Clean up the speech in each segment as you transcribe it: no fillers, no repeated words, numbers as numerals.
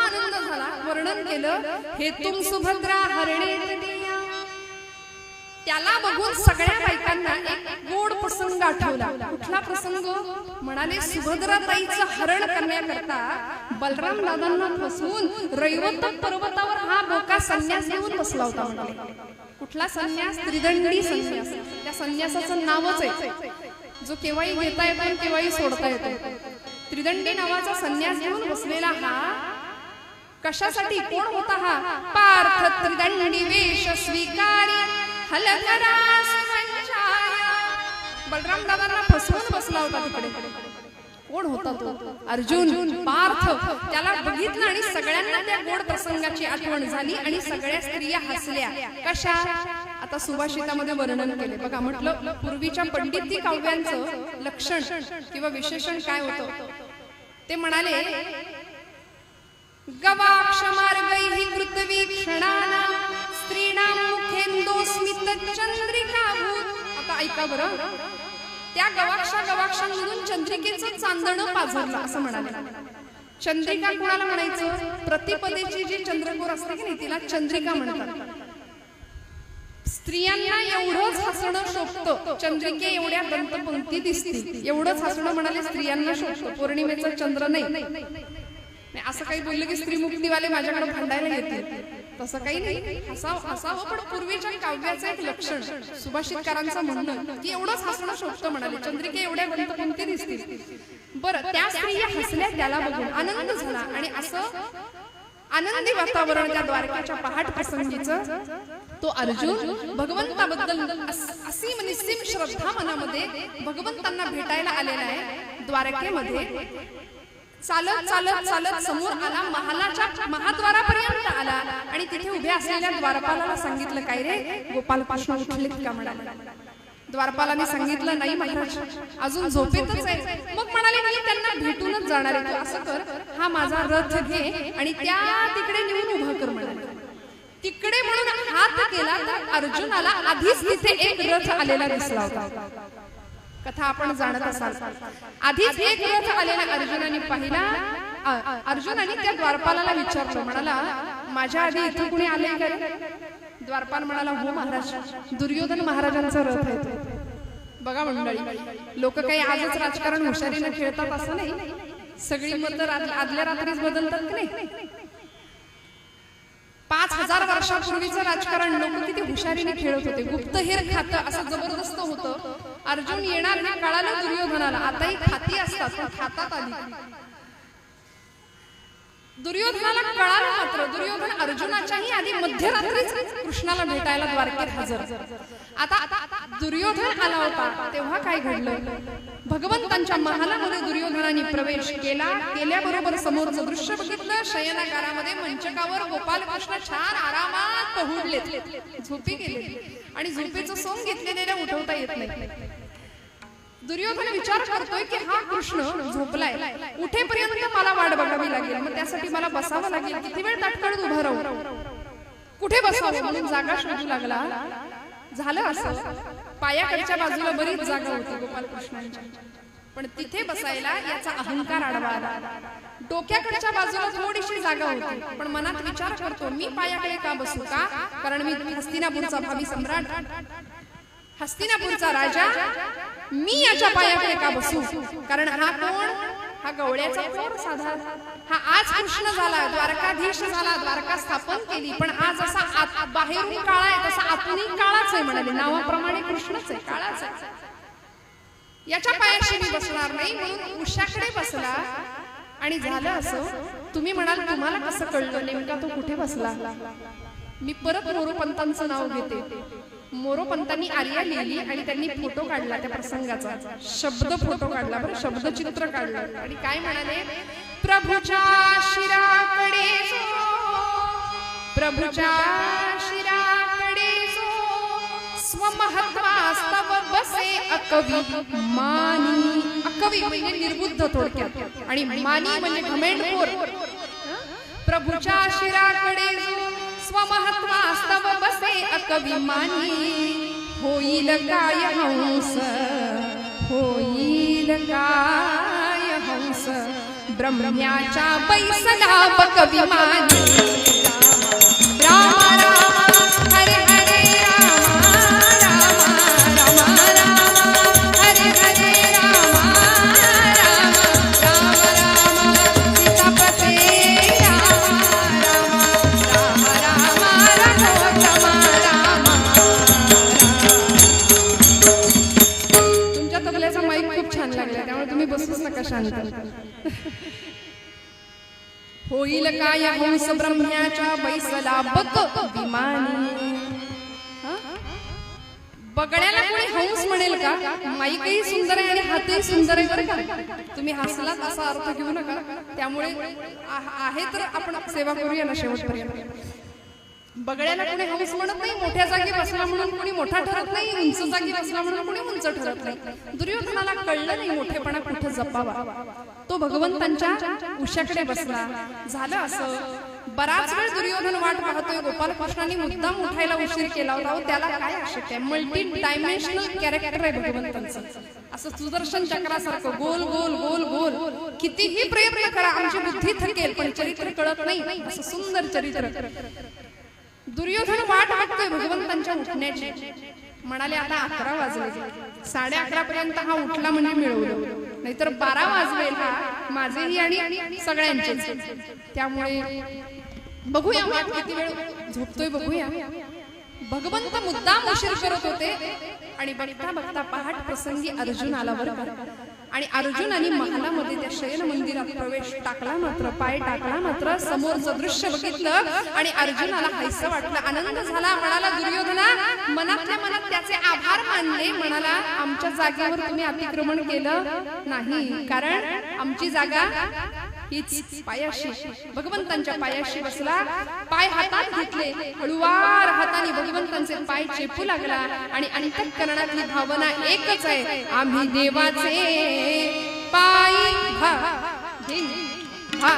आनंद झाला. वर्णन केलं, हे तुम सुभद्रा हरणे दिया. त्याला बघून सगळ्या बायकांना एक गोड प्रसंग आठवला. कुठला प्रसंग? म्हणाले, सुभद्राताईचं हरण करण्याकरता बलराम दादांना फसवून रैवत पर्वतावर हा बोका संन्यास घेऊन बसला होता. म्हणाले, कुठला संन्यास? त्रिदंडी संन्यास. त्या संन्यासाचं नावच आहे जो केव्हाही घेता येतो आणि केव्हाही सोडता येतो. त्रिदंडी नावाचा संन्यास घेऊन बसलेला हा कशासाठी? कोण होता हा? पार्थ त्रिदंडी वेश स्वीकारी हलधरा सुमंचाय. बलराम दादांना फसवून बसला होता तिकडे. कोण होता तो? अर्जुन, पार्थ. त्याला बघितलं आणि सगळ्यांना त्या गोड प्रसंगाची आठवण झाली आणि सगळ्या स्त्रिया हसल्या. कशा? आता सुभाषितामध्ये वर्णन केले बघा. म्हटलं पूर्वीच्या पंडिती काव्यांचं लक्षण किंवा विशेषण काय होतं ते म्हणाले, गवाक्ष मार्गैहि कृतवीक्षणाना स्त्रीणां मुखेन्दोस्मित चंद्रिकाभूत. आता ऐका बरं, त्या गवाक्षांमधून चंद्रिकेचं चांदणं पाझरलं असं म्हणाले. चंद्रिका कोणाला म्हणायचं? प्रतिपदेची जी चंद्रकोर असते की नाही तिला चंद्रिका म्हणतात. स्त्रियांना एवढंच हसणं शोभतं, चंद्रिके एवढ्या दंतपंक्ती दिसतील एवढंच हसणं म्हणाले स्त्रियांना शोभतं. पौर्णिमेचा चंद्र नाही. असं काही बोललं की स्त्री मुक्तीवाले माझ्याकडे भांडायला येतील, तसं काही नाही. हसावं पण पूर्वीच्या काव्याचं एक लक्षण सुभाषितकारांचं म्हणणं की एवढंच हसणं शोभतं म्हणाले, चंद्रिके एवढ्या दंतपंक्ती दिसतील. बरं, त्या स्त्रिया हसल्या त्याला बघून आनंद झाला आणि असं आनंदी वातावरण त्या द्वारकेच्या पहाट प्रसंगीचं. तो अर्जुन भगवंताबद्दल असीम निस्सीम श्रद्धा मनामध्ये भगवंतांना भेटायला आलेला आहे. द्वारकेमध्ये चालत चालत चालत समोर आला, महालाच्या महाद्वारापर्यंत आला आणि तिथे उभ्या असलेल्या द्वारपालाला सांगितलं, काय रे गोपाल कृष्ण उठलेत का? म्हणाला. द्वारपालाने सांगितलं, नाही महाराज, अजून झोपेतच आहे. मग म्हणाले, मी त्यांना भेटूनच जाणार आहे. असं कर, हा माझा रथ घे आणि त्या तिकडे नेऊन उभा कर म्हणाले. तिकडे म्हणून हात केला तर अर्जुनाला आधीच तिथे एक रथ आलेला दिसला होता. कथा आपण जाणत असाल. आधीच एक रथ आलेला अर्जुनाने पाहिला. अर्जुनाने त्या द्वारपालाला विचारलं, म्हणाला, माझ्या आधी इथे कुणी आले का? द्वारपाल म्हणाला, हो महाराज, दुर्योधन महाराजांचा रथ आहे. बघा मंडळी, लोक काही आजच राजकारण हुशारीने खेळतात असं नाही. सगळी मतं आदल्या रात्रीच बदलतात की नाही. 5000 वर्षापूर्वीचं राजकारण लोक किती हुशारीने खेळत होते. गुप्तहेर खातं असं जबरदस्त होतं. अर्जुन येणार हे कळालं दुर्योधनाला. आताही खाती असतात पण खातात आली. दुर्योधनाला कळालं मात्र दुर्योधन अर्जुनाच्याही आधी मध्यरात्रीच कृष्णाला भेटायला द्वारकेत हजर. आता दुर्योधन आला होता तेव्हा काय घडलं? भगवंतांच्या महालामध्ये दुर्योधनाने प्रवेश केला. केल्याबरोबर समोरचं दृश्य बघितलं. शयनागारामध्ये मंचकावर गोपाल कृष्ण छान आरामात पहुडले, झोपी गेले आणि झोपेचं सोंग घेतलेल्या उठवता येत नाही. दुर्योधन विचार करतोय की हा कृष्ण झोपलाय, उठेपर्यंत मला वाट बघावी लागेल, मग त्यासाठी मला बसावं लागेल. किती वेळ ताटकळत उभा राहू, कुठे बसावं म्हणून जागा शोधू लागला. झालं असं, पायाकडच्या बाजूला बरीच जागा होती गोपालकृष्णांच्या, पण तिथे बसायला याचा अहंकार आडवा आला. डोक्याकडच्या बाजूला थोडीशी जागा होती, पण मनात विचार करतो मी पायाकडे का बसू? का? कारण मी हस्तिनापूरचा भावी सम्राट, हस्तिनापूरचा राजा, मी याच्या पायाकडे का बसू? कारण हा कोण? हा गवळ्याचा पोर साधा. हा आज कृष्ण झाला, द्वारकाधीश झाला, द्वारका स्थापन केली, पण आज असा बाहेरून काळा आहे तसा आतूनही काळाच आहे. म्हणाले नावाप्रमाणे कृष्णच आहे, काळाच आहे. याच्या पायाशी मी बसणार नाही म्हणून उशाकडे बसला. आणि झालं असं, तुम्ही म्हणाल तुम्हाला कसं कळलं नेमका तो कुठे बसला? मी परत मोरोपंतांचं नाव घेते. मोरोपंतांनी आर्या लिहिली आणि त्यांनी फोटो काढला त्या प्रसंगाचा, शब्द फोटो काढला, बरं शब्दचित्र काढलं आणि काय म्हणाले? प्रभूच्या शिराकडे जो, प्रभूच्या शिराकडे जो स्वमहत्वास्तव बसे अकवी मानी. अकवी म्हणजे निर्बुद्ध थोडक्यात, आणि मानी म्हणजे घमेंडखोर. प्रभूच्या शिराकडे जो स्वमहत्वास्तव बसे अकविमानी. होईल काय हंस, होईल काय हंस ब्रह्म्याच्या बैसला बक विमानी राम राम हरे हरे राम राम राम राम हरे हरे राम राम राम राम सीतापते राम राम राम राम रघुत्तम राम। तुमच्या तबल्याचा माईक खूप छान लागला त्यामुळे तुम्ही बसूच नका शांत। होईल काय हंस ब्रह्म्याच्या बैसला बक विमानी। बगड्याला कोणी हंस म्हणेल का? माईकही सुंदर आहे आणि हातही सुंदर आहे बरं का, तुम्ही हसलात असा अर्थ घेऊ नका। त्यामुळे आहे तर आपण सेवा करूया ना शेवटपर्यंत। बगड्याला कोणी हंस म्हणत नाही, मोठ्या जागी बसला म्हणून कोणी मोठा ठरत नाही, उंच जागी बसला म्हणून कोणी उंच ठरत नाही। दुर्योधनाला कळलं नाही मोठेपणा कुठं जपावा, तो भगवंतांच्या उशाकडे बसला। झालं असं बराच वेळ दुर्योधन वाट पाहतोय, गोपाल कृष्णांनी मुद्दाम उठायला उशीर केला होता। त्याला काय आवश्यक आहे? मल्टी डायमेन्शनल कॅरेक्टर आहे भगवंतांचं, असं सुदर्शन चक्रासारखं गोल गोल गोल गोल। कितीही प्रयत्न करा आमची बुद्धी थकेल पण चरित्र कळत नाही, असं सुंदर चरित्र। दुर्योधन वाट बघतोय भगवंतांच्या उठण्याची। म्हणाले आता 11 वाजले, 11:30 पर्यंत हा उठला म्हणजे मिळवलं, नाहीतर 12 वाजवेल हा माझेही आणि सगळ्यांचेच। त्यामुळे बघूया वाट किती वेळ झोपतोय बघूया। भगवंत मुद्दाम उशीर करत होते आणि बघता बघता पहाट प्रसंगी अर्जुन आला बरं। आणि अर्जुनाने महालामध्ये त्या शयन मंदिरात प्रवेश टाकला, मात्र पाय टाकला मात्र समोरचं दृश्य बघितलं आणि अर्जुनाला हायसं वाटलं, आनंद झाला। म्हणाला दुर्योधना, मनातल्या मनात त्याचे आभार मानले। म्हणाला आमच्या जागेवर तुम्ही अतिक्रमण केलं नाही, कारण आमची जागा हीच पायाशी, भगवंतांच्या पायाशी बसला। पाय हातात घेतले, हळुवार हाताने भगवंतांचे पाय चेपू लागला आणि अंतःकरणातली भावना एकच आहे, आम्ही देवाचे पाय हा हा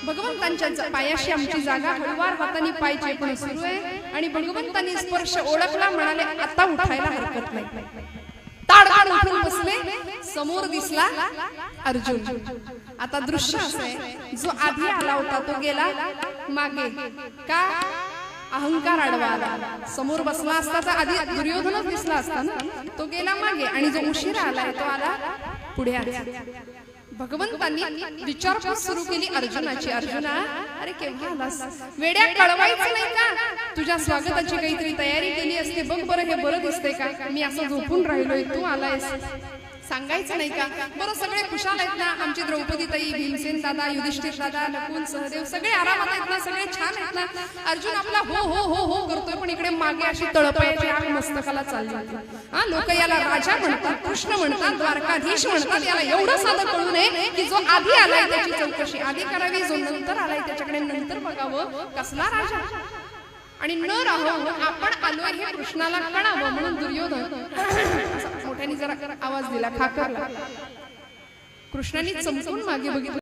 भगवंतांच्या पायाशी आमची जागा। हळुवार हाताने पाय चेपणे सुरू आहे आणि भगवंतांनी स्पर्श ओळखला। म्हणाले आता उठायला हरकत नाही। ताडताड उठून बसले, समोर दिसला अर्जुन। आता दृश्य असं आहे, जो आधी आला होता तो गेला मागे, का अहंकार आडवा आला। समोर बसला असता तर आधी दुर्योधनच दिसला असता ना, तो गेला मागे आणि जो उशिरा आलाय तो आला पुढे आला। भगवंतांनी विचारपूस सुरू केली अर्जुनाची, अर्जुना अरे केव्हा आलास? वेड्या कळवायचं नाही का? तुझ्या स्वागताची काहीतरी तयारी केली असते, बघ बरं हे बरं दिसतंय का? मी असं झोपून राहिलोय, तू आलायस, सांगायचं नाही का? बरं सगळे खुशाल आहेत ना? आमची द्रौपदी ताई, भीमसेन दादा, युधिष्ठिर दादा, नकुल, सहदेव सगळे आरामात आहेत ना? सगळे छान आहेत ना? अर्जुन आपला हो हो हो हो करतोय, पण इकडे मागे अशी तळपायाची आग मस्तकाला चालली होती। हा, लोक याला राजा म्हणतात, कृष्ण म्हणतात, द्वारकाधीश म्हणतात। याला एवढं साधं कळू नये की जो आधी आलाय त्याची चौकशी आधी करावी, जो नंतर आलाय त्याच्याकडे नंतर बघावं। कसला राजा? आणि न राहून आपण आलोय हे कृष्णाला कळावं म्हणून दुर्योधन असा मोठ्याने जरा आवाज दिला, खाकरला. कृष्णाने चमकून मागे बघितलं.